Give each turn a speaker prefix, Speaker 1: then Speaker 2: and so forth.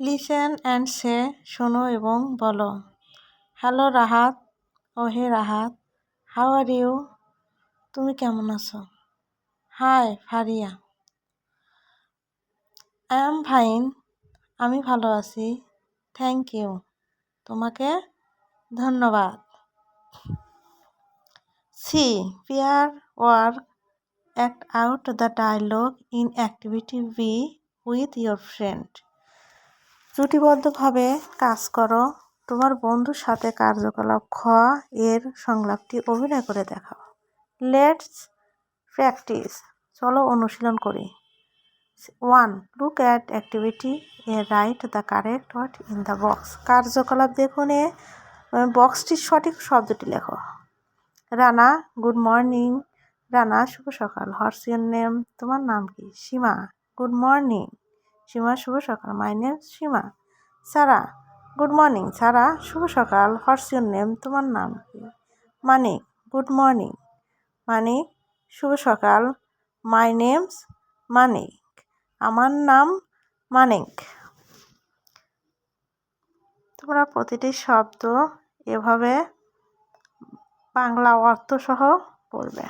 Speaker 1: Listen and সে, শোনো এবং বলো। Hello Rahat. Oh hey Rahat, how are you? তুমি কেমন আছো? Hi Fariya, I am fine. আমি ভালো আছি, থ্যাংক ইউ। তোমাকে ধন্যবাদ। C pair work, act out the dialogue in activity B with your friend. জুটিবদ্ধভাবে কাজ করো। তোমার বন্ধুর সাথে কার্যকলাপ খ এর সংলাপটি অভিনয় করে দেখাও। লেটস প্র্যাকটিস, চলো অনুশীলন করি। 1. Look at activity A, write the correct word in the box. কার্যকলাপ দেখুন, বক্সটির সঠিক শব্দটি লেখো। Rana, good morning. রানা, শুভ সকাল। What's your name? তোমার নাম কি? Seema, good morning. সীমা, শুভ সকাল। My name Seema. Sara, good morning. Sara, শুভ সকাল। What's your name? তোমার নাম কি? Manik, good morning. মানিক, শুভ সকাল। My name's Manik. আমার নাম মানিক। তোমরা প্রতিটি শব্দ এভাবে বাংলা অর্থসহ পড়বে।